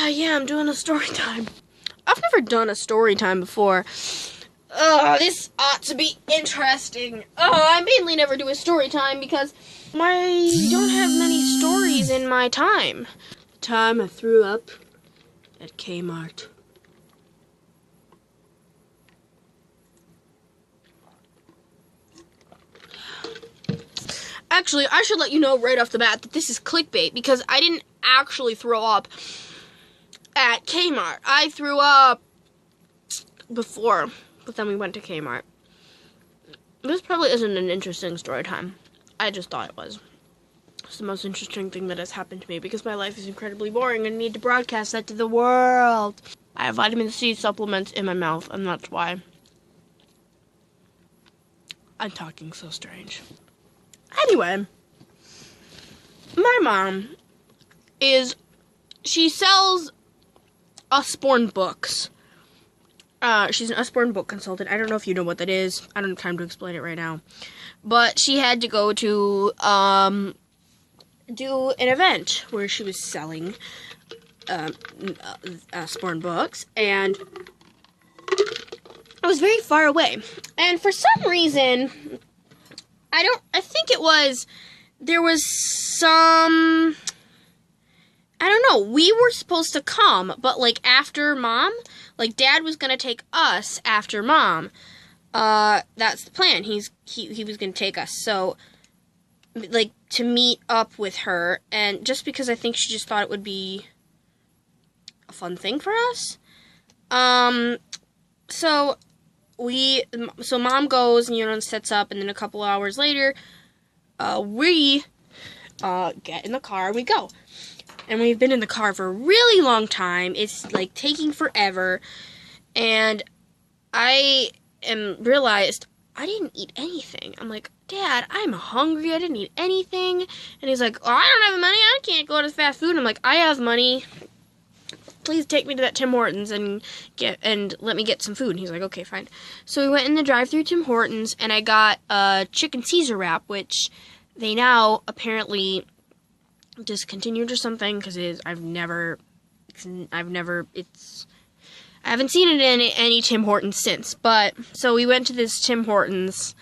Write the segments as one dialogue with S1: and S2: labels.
S1: Yeah, I'm doing a story time. I've never done a story time before. This ought to be interesting. I mainly never do a story time because I don't have many stories in my time. The time I threw up at KMART. Actually, I should let you know right off the bat that this is clickbait because I didn't actually throw up at KMART. I threw up before, but then we went to KMART. This probably isn't an interesting story time. I just thought it was. It's the most interesting thing that has happened to me because my life is incredibly boring and I need to broadcast that to the world. I have vitamin C supplements in my mouth, and that's why I'm talking so strange. Anyway, my mom she sells Usborne books. She's an Usborne book consultant. I don't know if you know what that is. I don't have time to explain it right now. But she had to go to, do an event where she was selling, Usborne books, and it was very far away. And for some reason, I think there was some, I don't know, we were supposed to come, but, like, after Mom, like, Dad was gonna take us after Mom. That's the plan. He was gonna take us, so, like, to meet up with her, and just because I think she just thought it would be a fun thing for us. So Mom goes, and, sets up, and then a couple hours later, we, get in the car, and we go. And we've been in the car for a really long time. It's, like, taking forever. And I realized I didn't eat anything. I'm like, Dad, I'm hungry. I didn't eat anything. And he's like, oh, I don't have money. I can't go to fast food. I'm like, I have money. Please take me to that Tim Hortons and let me get some food. And he's like, okay, fine. So we went in the drive-thru Tim Hortons, and I got a chicken Caesar wrap, which they now apparently discontinued or something, because I haven't seen it in any Tim Hortons since. But so we went to this Tim Hortons,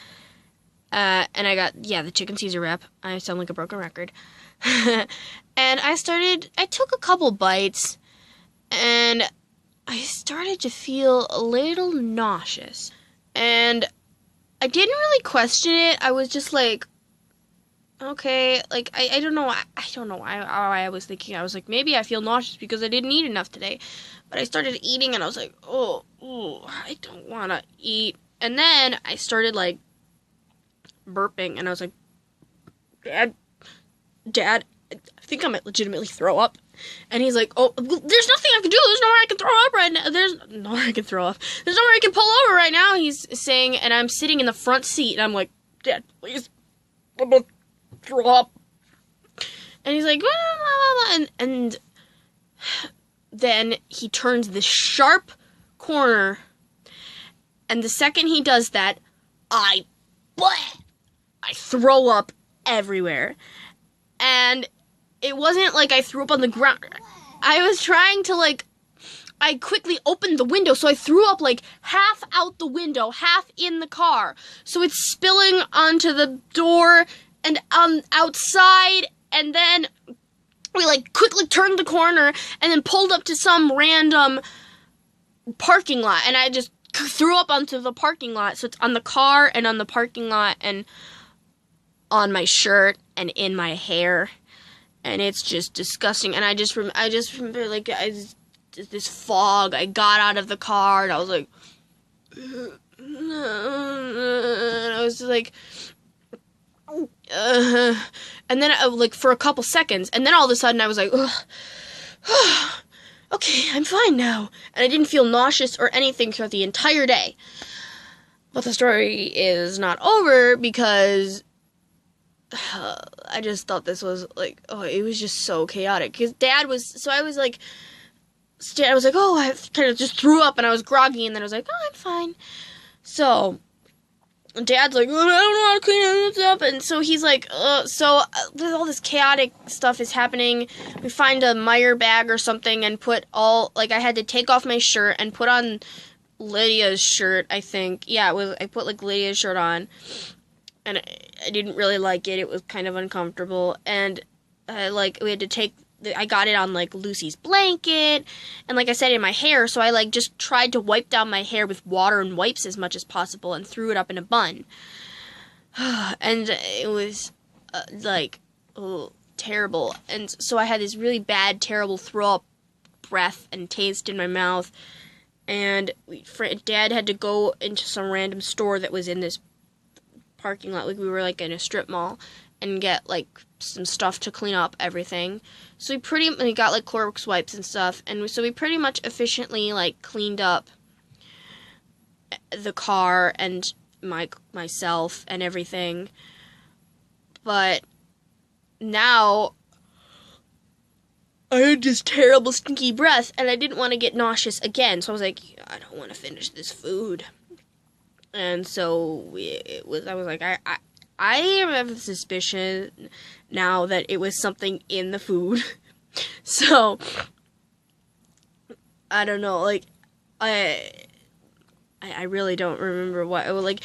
S1: and I got the chicken Caesar wrap. I sound like a broken record. And I took a couple bites, and I started to feel a little nauseous, and I didn't really question it. I was just like, okay, like, I don't know why I was thinking. I was like, maybe I feel nauseous because I didn't eat enough today. But I started eating, and I was like, oh, I don't want to eat. And then I started, like, burping, and I was like, Dad, I think I might legitimately throw up. And he's like, oh, there's nothing I can do. There's nowhere I can throw up right now. There's nowhere I can throw up. There's nowhere I can pull over right now, he's saying, and I'm sitting in the front seat, and I'm like, Dad, please, I'm gonna throw up. And he's like, blah, blah, blah, and then he turns this sharp corner, and the second he does that, I throw up everywhere. And it wasn't like I threw up on the ground. I was trying to, like, I quickly opened the window, so I threw up, like, half out the window, half in the car. So it's spilling onto the door and outside, and then we, like, quickly turned the corner and then pulled up to some random parking lot, and I just threw up onto the parking lot. So it's on the car and on the parking lot and on my shirt and in my hair, and it's just disgusting. And I just remember, like, this fog. I got out of the car, and I was like, and I was just like, and then, like, for a couple seconds, and then all of a sudden I was like, okay, I'm fine now. And I didn't feel nauseous or anything throughout the entire day. But the story is not over because I just thought this was, like, it was just so chaotic. Because Dad was like, oh, I kind of just threw up, and I was groggy, and then I was like, oh, I'm fine. So Dad's like, oh, I don't know how to clean this up, and so he's like, all this chaotic stuff is happening. We find a Meyer bag or something and put I had to take off my shirt and put on Lydia's shirt, I think. Yeah, I put, like, Lydia's shirt on, and I didn't really like it. It was kind of uncomfortable, and, we had to take, I got it on, like, Lucy's blanket, and like I said, in my hair, so I, like, just tried to wipe down my hair with water and wipes as much as possible and threw it up in a bun. And it was, terrible. And so I had this really bad, terrible throw-up breath and taste in my mouth, and Dad had to go into some random store that was in this parking lot, like we were, like, in a strip mall, and get, like, some stuff to clean up everything. So we got, like, Clorox wipes and stuff, and so we pretty much efficiently, like, cleaned up the car and myself and everything. But now I had this terrible stinky breath, and I didn't want to get nauseous again, so I was like, I don't want to finish this food. And so I was like, I have a suspicion now that it was something in the food. So, I don't know, like, I really don't remember what, it was like,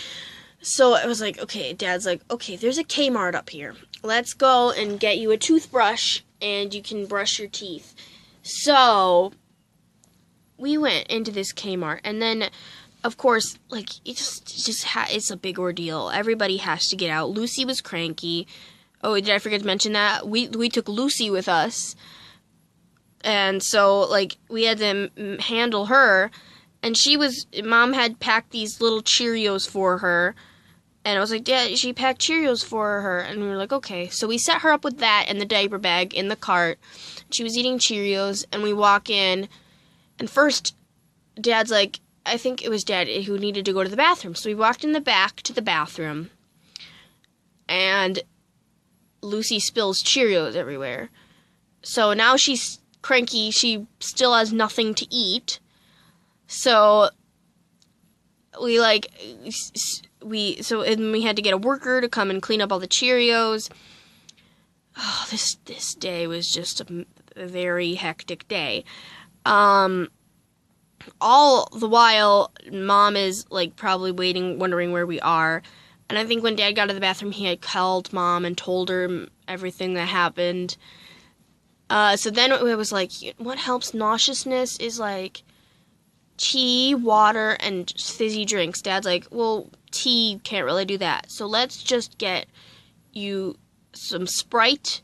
S1: so I was like, okay, Dad's like, okay, there's a KMART up here. Let's go and get you a toothbrush, and you can brush your teeth. So, we went into this KMART, and then, of course, like, it's a big ordeal. Everybody has to get out. Lucy was cranky. Oh, did I forget to mention that? We took Lucy with us. And so, like, we had to handle her. And Mom had packed these little Cheerios for her. And I was like, Dad, she packed Cheerios for her. And we were like, okay. So we set her up with that and the diaper bag in the cart. She was eating Cheerios. And we walk in. And first, Dad's like, I think it was Dad who needed to go to the bathroom. So we walked in the back to the bathroom. And Lucy spills Cheerios everywhere. So now she's cranky. She still has nothing to eat. So we had to get a worker to come and clean up all the Cheerios. Oh, this day was just a very hectic day. All the while, Mom is, like, probably wondering where we are. And I think when Dad got to the bathroom, he had called Mom and told her everything that happened. So then it was like, what helps nauseousness is, like, tea, water, and fizzy drinks. Dad's like, well, tea can't really do that. So let's just get you some Sprite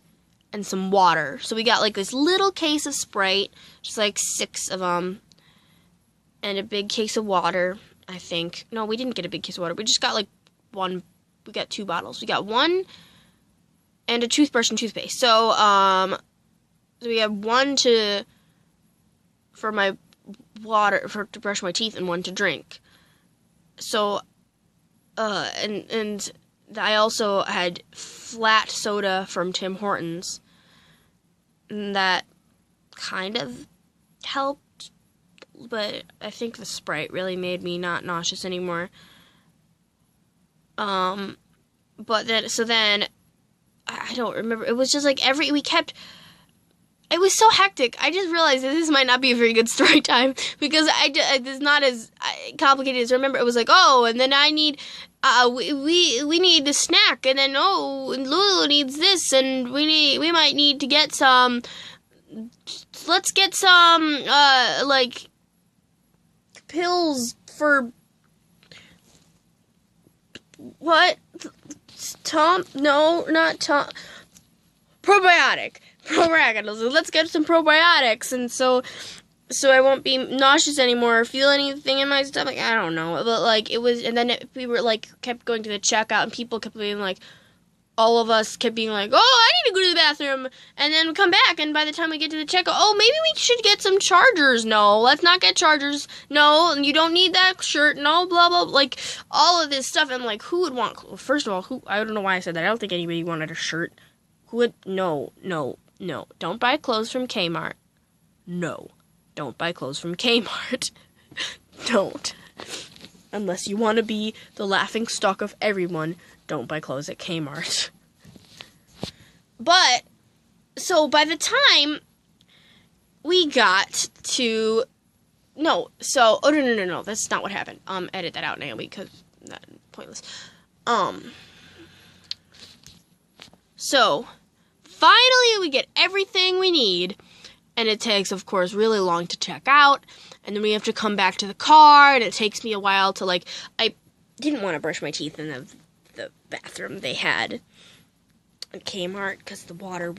S1: and some water. So we got, like, this little case of Sprite, just, like, 6 of them. And a big case of water, I think. No, we didn't get a big case of water. We just got, like, one. We got 2 bottles. We got one and a toothbrush and toothpaste. So we have one for my water, to brush my teeth, and one to drink. So, and I also had flat soda from Tim Hortons. And that kind of helped. But I think the Sprite really made me not nauseous anymore. But then, I don't remember. It was just like it was so hectic. I just realized that this might not be a very good story time because it's not as complicated as I remember. It was like, oh, and then I need, we need a snack, and then, oh, and Lulu needs this, and we might need to get some, let's get some, like, pills for what? Tom? No, not Tom. Probiotic. Let's get some probiotics, and so I won't be nauseous anymore or feel anything in my stomach. I don't know, but like it was, and then we were like kept going to the checkout, and people kept being like, all of us kept being like, oh, I need to go to the bathroom, and then come back, and by the time we get to the checkout, oh, maybe we should get some chargers. No, let's not get chargers. No, you don't need that shirt. No, blah, blah, like, all of this stuff, and, like, who would want, first of all, I don't know why I said that. I don't think anybody wanted a shirt. Who would, no, don't buy clothes from KMART. No, don't buy clothes from KMART. Don't. Unless you want to be the laughing stock of everyone, don't buy clothes at KMART. But, so by the time we got to, no, that's not what happened. Edit that out, Naomi, because that's pointless. So, finally we get everything we need, and it takes, of course, really long to check out, and then we have to come back to the car, and it takes me a while to, like, I didn't want to brush my teeth in the bathroom they had at Kmart, because the water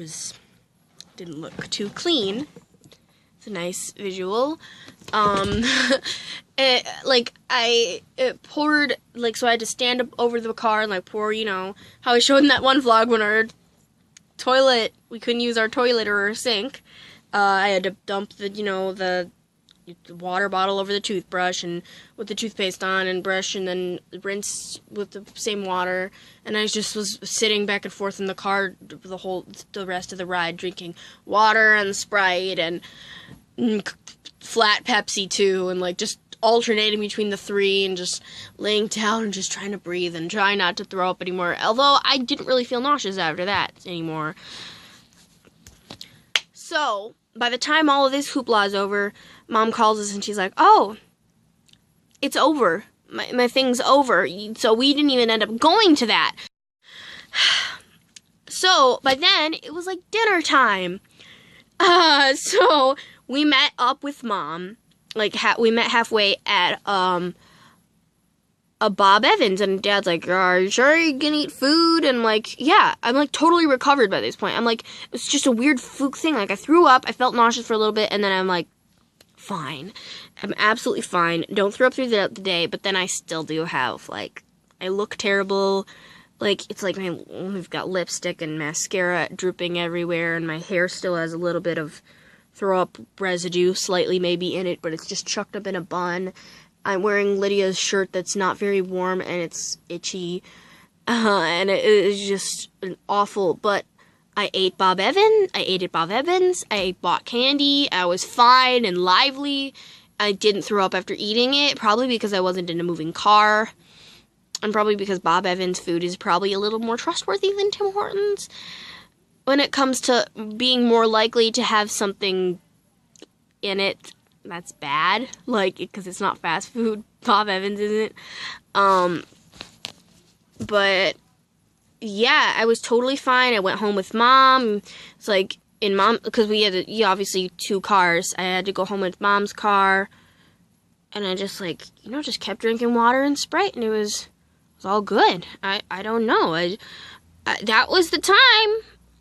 S1: didn't look too clean. It's a nice visual. It poured, like, so I had to stand up over the car and, like, pour, how I showed in that one vlog when our toilet, we couldn't use our toilet or our sink. I had to dump the water bottle over the toothbrush and with the toothpaste on and brush and then rinse with the same water. And I just was sitting back and forth in the car the rest of the ride, drinking water and Sprite and flat Pepsi too, and like just alternating between the three and just laying down and just trying to breathe and try not to throw up anymore. Although I didn't really feel nauseous after that anymore. So, by the time all of this hoopla is over, Mom calls us and she's like, "Oh, it's over. My thing's over." So we didn't even end up going to that. So, by then, it was like dinner time. So we met up with Mom. Like, we met halfway at a Bob Evans, and Dad's like, "Are you sure you can eat food?" And like, yeah, I'm like totally recovered by this point. I'm like, it's just a weird fluke thing. Like, I threw up, I felt nauseous for a little bit, and then I'm like, fine. I'm absolutely fine. Don't throw up through the day, but then I still do have, like, I look terrible. Like, it's like we've got lipstick and mascara drooping everywhere, and my hair still has a little bit of throw up residue, slightly maybe in it, but it's just chucked up in a bun. I'm wearing Lydia's shirt that's not very warm, and it's itchy, and it is just awful, but I ate Bob Evans, I bought candy, I was fine and lively, I didn't throw up after eating it, probably because I wasn't in a moving car, and probably because Bob Evans food is probably a little more trustworthy than Tim Hortons when it comes to being more likely to have something in it that's bad, like, because it's not fast food. Bob Evans isn't. But yeah, I was totally fine. I went home with Mom. It's like in Mom, because we had obviously 2 cars. I had to go home with Mom's car, and I just like just kept drinking water and Sprite, and it was all good. I don't know. I that was the time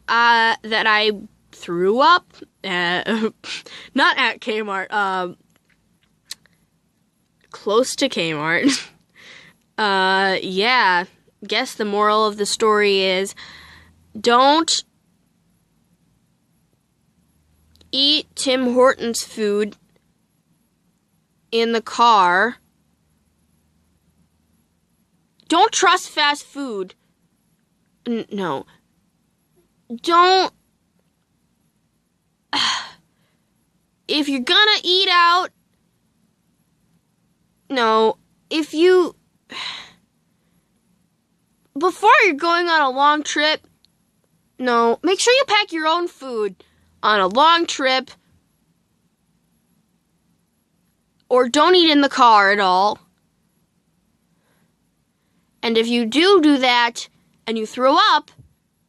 S1: that I threw up. Not at Kmart. Close to Kmart. Yeah. Guess the moral of the story is, don't eat Tim Hortons food in the car. Don't trust fast food. No. Don't. If you're gonna eat out, no. If you, before you're going on a long trip, no. Make sure you pack your own food on a long trip, or don't eat in the car at all. And if you do that, and you throw up,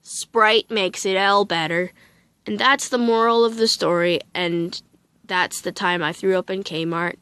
S1: Sprite makes it all better. And that's the moral of the story, and that's the time I threw up in Kmart.